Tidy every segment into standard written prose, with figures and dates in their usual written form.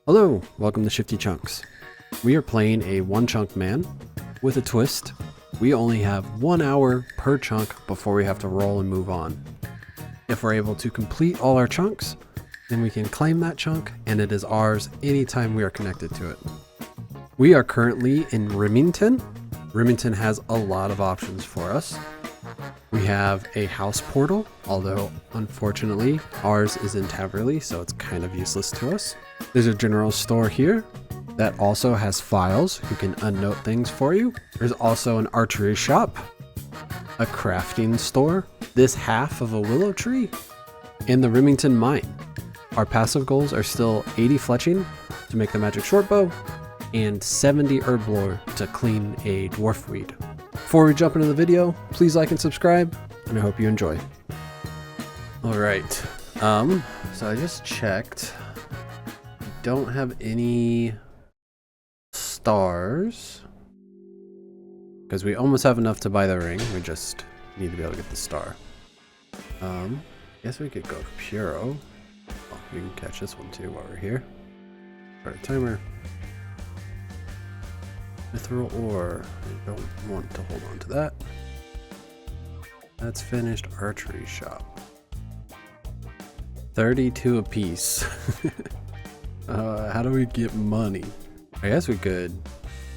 Hello, welcome to Shifty Chunks. We are playing a one chunk man with a twist. We only have 1 hour per chunk before we have to roll and move on. If we're able to complete all our chunks, then we can claim that chunk and it is ours anytime we are connected to it. We are currently in Rimmington. Rimmington has a lot of options for us. We have a house portal, although unfortunately ours is in Taverley, so it's kind of useless to us. There's a general store here that also has files who can unnote things for you. There's also an archery shop, a crafting store, this half of a willow tree, and the Rimmington mine. Our passive goals are still 80 fletching to make the magic short bow and 70 herb lore to clean a dwarf weed. Before we jump into the video, please like and subscribe, and I hope you enjoy. All right, so I just checked. We don't have any stars because we almost have enough to buy the ring. We just need to be able to get the star. Guess we could go Puro. Oh, we can catch this one too while we're here. Start a timer. Mithril ore. I don't want to hold on to that. That's finished. Archery shop. 32 apiece. How do we get money? I guess we could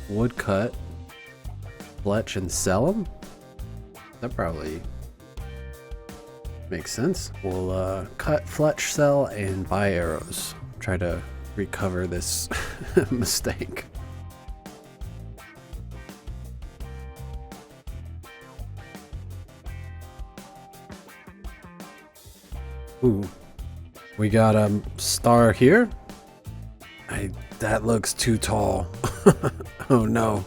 woodcut, fletch, and sell them. That probably makes sense. We'll cut, fletch, sell, and buy arrows. Try to recover this mistake. Ooh, we got a star here. That looks too tall. Oh no.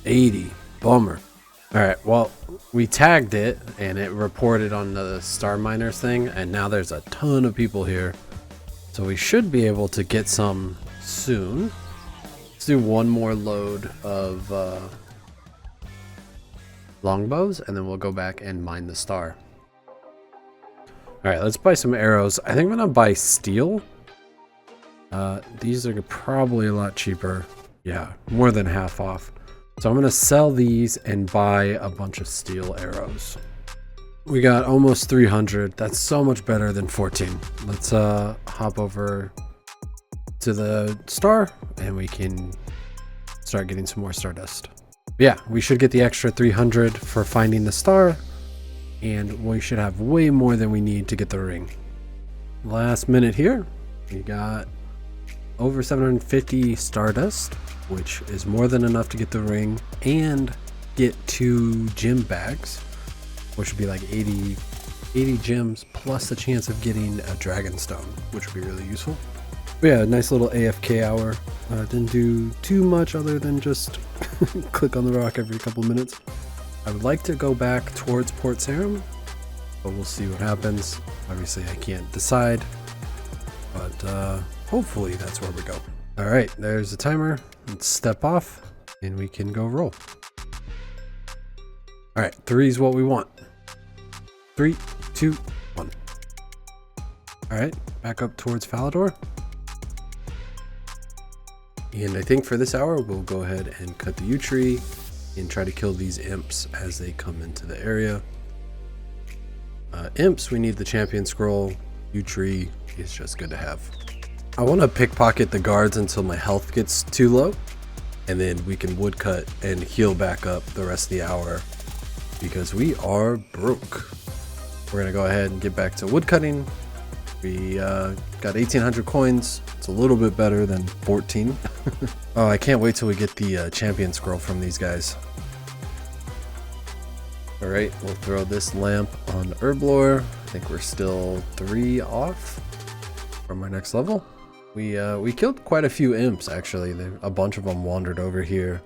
80, bummer. All right, well, we tagged it and it reported on the star miners thing, and now there's a ton of people here. So we should be able to get some soon. Let's do one more load of longbows, and then we'll go back and mine the star. All right, let's buy some arrows. I think I'm gonna buy steel. These are probably a lot cheaper. Yeah, more than half off. So I'm gonna sell these and buy a bunch of steel arrows. We got almost 300. That's so much better than 14. Let's hop over to the star and we can start getting some more stardust. Yeah, we should get the extra 300 for finding the star, and we should have way more than we need to get the ring. Last minute here, we got over 750 stardust, which is more than enough to get the ring and get 2 gem bags, which would be like 80 gems plus the chance of getting a dragon stone, which would be really useful. But yeah, nice little AFK hour. Didn't do too much other than just click on the rock every couple minutes. I would like to go back towards Port Sarum, but we'll see what happens. Obviously I can't decide, but hopefully that's where we go. All right, there's the timer. Let's step off and we can go roll. All right, 3 is what we want. 3, 2, 1. All right, back up towards Falador. And I think for this hour, we'll go ahead and cut the yew tree and try to kill these imps as they come into the area. Imps, we need the champion scroll. Yew tree is just good to have. I want to pickpocket the guards until my health gets too low, and then we can woodcut and heal back up the rest of the hour because we are broke. We're going to go ahead and get back to woodcutting. We got 1,800 coins. It's a little bit better than 14. Oh, I can't wait till we get the champion scroll from these guys. All right, we'll throw this lamp on herb lore. I think we're still 3 off from our next level. We killed quite a few imps actually. A bunch of them wandered over here.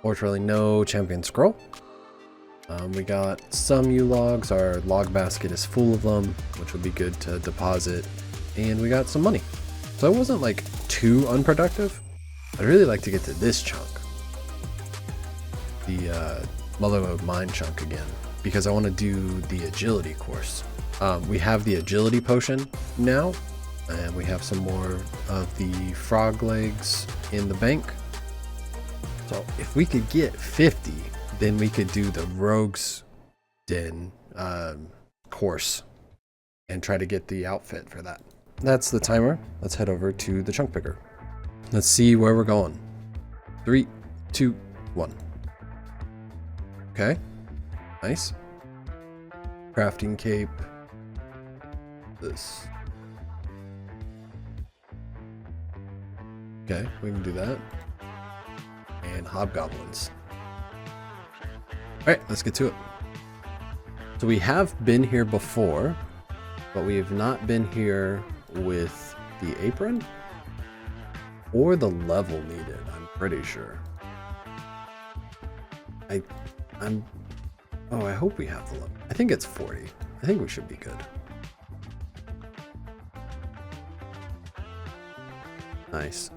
Fortunately, no champion scroll. We got some yew logs. Our log basket is full of them, which would be good to deposit. And we got some money. So it wasn't like too unproductive. I'd really like to get to this chunk. The Mother of Mine chunk again, because I want to do the agility course. We have the agility potion now, and we have some more of the frog legs in the bank. So if we could get 50, then we could do the Rogue's Den course and try to get the outfit for that. That's the timer. Let's head over to the chunk picker. Let's see where we're going. 3, 2, 1. Okay, nice. Crafting cape. This. Okay, we can do that. And hobgoblins. Alright, let's get to it. So we have been here before, but we have not been here with the apron or the level needed, I'm pretty sure. Oh, I hope we have the level. I think it's 40. I think we should be good. Nice.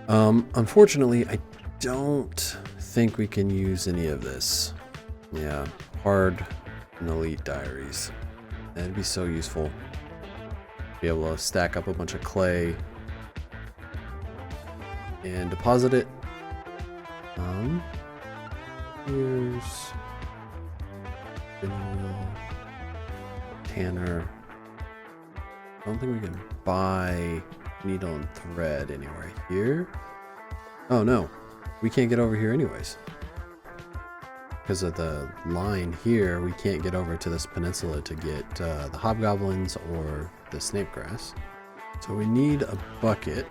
Unfortunately, I don't think we can use any of this. Yeah, hard and elite diaries. That'd be so useful. Be able to stack up a bunch of clay and deposit it. Here's Tanner. I don't think we can buy needle and thread anywhere here. Oh no, we can't get over here anyways. Because of the line here, we can't get over to this peninsula to get the hobgoblins or the snapegrass. So we need a bucket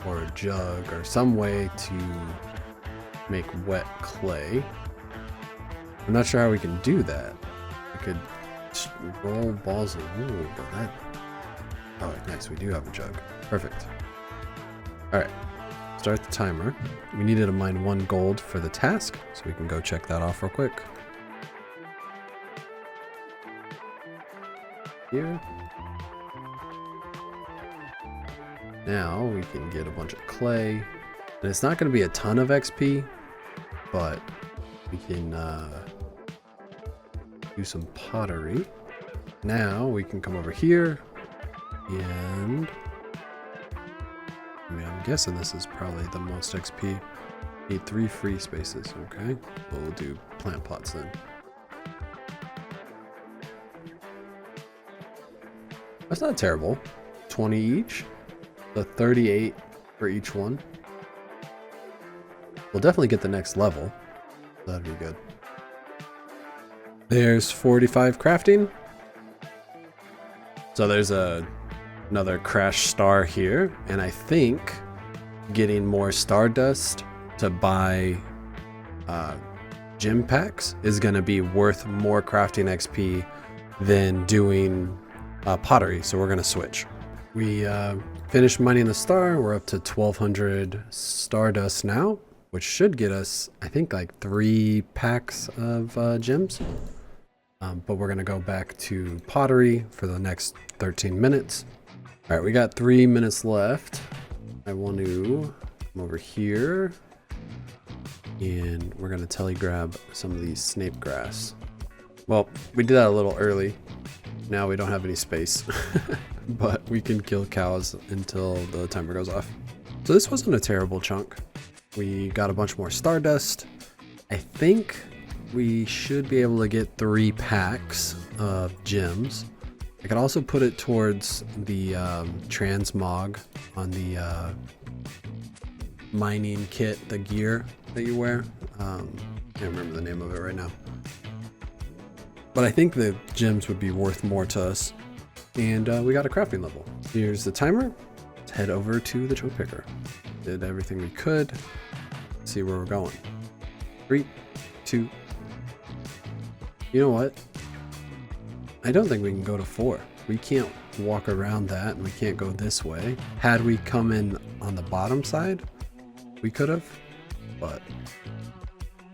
or a jug or some way to make wet clay. I'm not sure how we can do that. We could just roll balls of wool, but that... Oh, nice, we do have a jug. Perfect. Alright, start the timer. We needed to mine 1 gold for the task, so we can go check that off real quick. Here. Now we can get a bunch of clay. And it's not going to be a ton of XP, but we can do some pottery. Now we can come over here and I'm guessing this is probably the most XP. Need 3 free spaces, okay? We'll do plant pots then. That's not terrible. 20 each. So 38 for each one. We'll definitely get the next level. That'd be good. There's 45 crafting. So there's another crash star here. And I think getting more stardust to buy gem packs is going to be worth more crafting XP than doing pottery. So we're going to switch. We finished mining the star. We're up to 1200 stardust now, which should get us, I think, like 3 packs of gems. But we're going to go back to pottery for the next 13 minutes. All right, we got 3 minutes left. I want to come over here and we're going to telegrab some of these snape grass. Well, we did that a little early. Now we don't have any space, but we can kill cows until the timer goes off. So this wasn't a terrible chunk. We got a bunch more stardust. I think we should be able to get 3 packs of gems. I could also put it towards the transmog on the mining kit, the gear that you wear. Can't remember the name of it right now. But I think the gems would be worth more to us. And we got a crafting level. Here's the timer. Let's head over to the chunk picker. Did everything we could. Let's see where we're going. 3, 2. You know what? I don't think we can go to 4. We can't walk around that and we can't go this way. Had we come in on the bottom side, we could have. But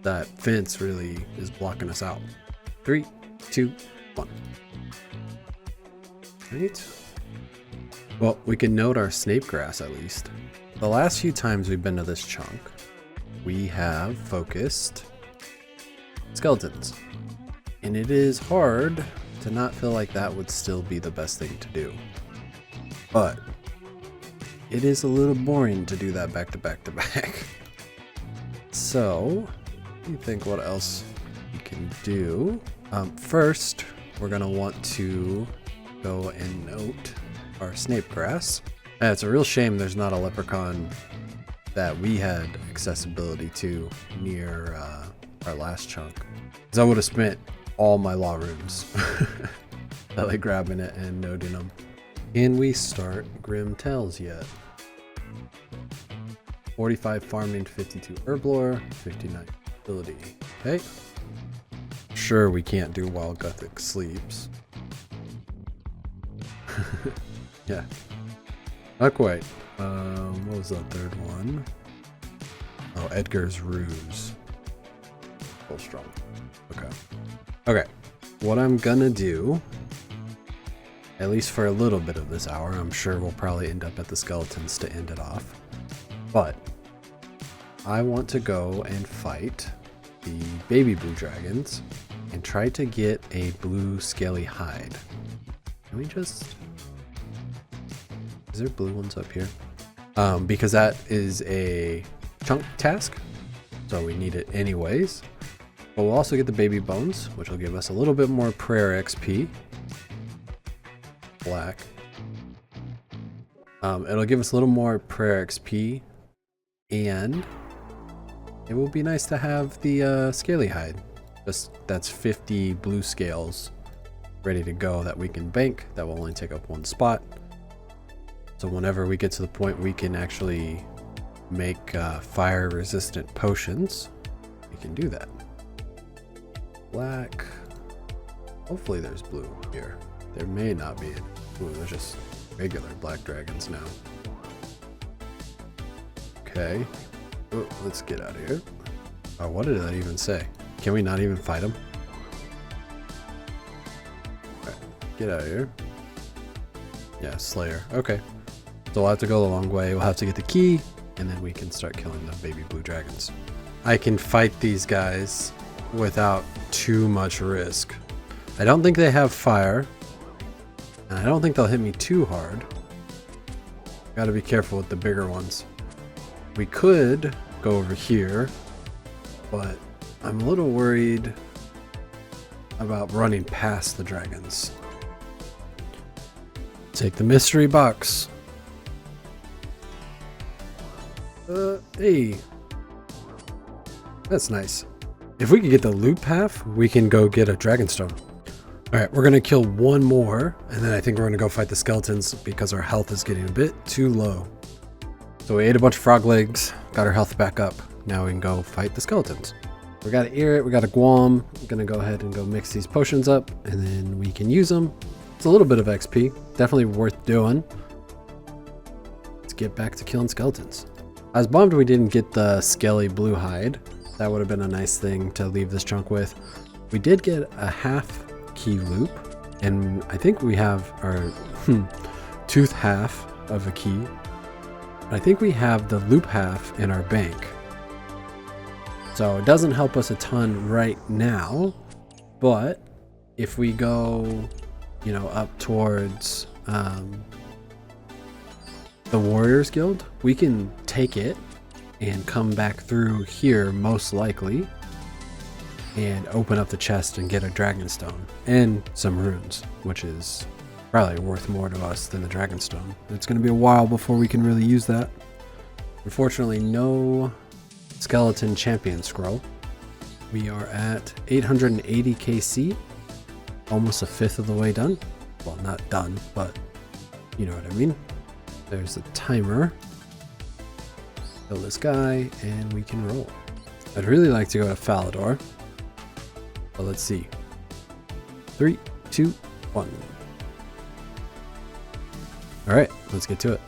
that fence really is blocking us out. 3, 2, 1. Right. Well, we can note our snape grass at least. The last few times we've been to this chunk, we have focused skeletons. And it is hard to not feel like that would still be the best thing to do. But it is a little boring to do that back to back to back. So, let me think what else we can do. First, we're gonna want to go and note our snape grass. And it's a real shame there's not a leprechaun that we had accessibility to near our last chunk. Because I would have spent all my law rooms like grabbing it and noting them. Can we start Grim Tales yet? 45 farming, 52 herblore, 59 ability. Okay. Sure, we can't do while Gothic sleeps. Yeah. Not quite. What was that third one? Oh, Edgar's Ruse. Full strong. Okay. Okay. What I'm gonna do, at least for a little bit of this hour, I'm sure we'll probably end up at the skeletons to end it off. But I want to go and fight the baby blue dragons and try to get a blue scaly hide. Can we just... Is there blue ones up here? Because that is a chunk task, so we need it anyways. But we'll also get the baby bones, which will give us a little bit more prayer XP. Black. It'll give us a little more prayer XP, and it will be nice to have the scaly hide. Just that's 50 blue scales ready to go that we can bank. That will only take up one spot. So whenever we get to the point we can actually make fire resistant potions, we can do that. Black. Hopefully there's blue here. There may not be. Ooh, there's just regular black dragons now. Okay. Ooh, let's get out of here. Oh, what did that even say? Can we not even fight them? Alright, get out of here. Yeah, Slayer. Okay. So we'll have to go the long way. We'll have to get the key, and then we can start killing the baby blue dragons. I can fight these guys without too much risk. I don't think they have fire, and I don't think they'll hit me too hard. Gotta be careful with the bigger ones. We could go over here, but I'm a little worried about running past the dragons. Take the mystery box. Hey. That's nice. If we could get the loop path, we can go get a dragonstone. Alright, we're gonna kill one more, and then I think we're gonna go fight the skeletons because our health is getting a bit too low. So we ate a bunch of frog legs, got our health back up. Now we can go fight the skeletons. We got an Erit, we got a Guam. I'm gonna go ahead and go mix these potions up, and then we can use them. It's a little bit of XP, definitely worth doing. Let's get back to killing skeletons. I was bummed we didn't get the scaly blue hide. That would have been a nice thing to leave this chunk with. We did get a half key loop, and I think we have our tooth half of a key. But I think we have the loop half in our bank. So it doesn't help us a ton right now, but if we go, you know, up towards the Warriors Guild, we can take it and come back through here most likely and open up the chest and get a dragonstone and some runes, which is probably worth more to us than the dragonstone. It's going to be a while before we can really use that. Unfortunately, no skeleton champion scroll. We are at 880 KC, almost a fifth of the way done. Well, not done, but you know what I mean. There's a timer. Kill this guy, and we can roll. I'd really like to go to Falador, but let's see. 3, 2, 1. All right, let's get to it.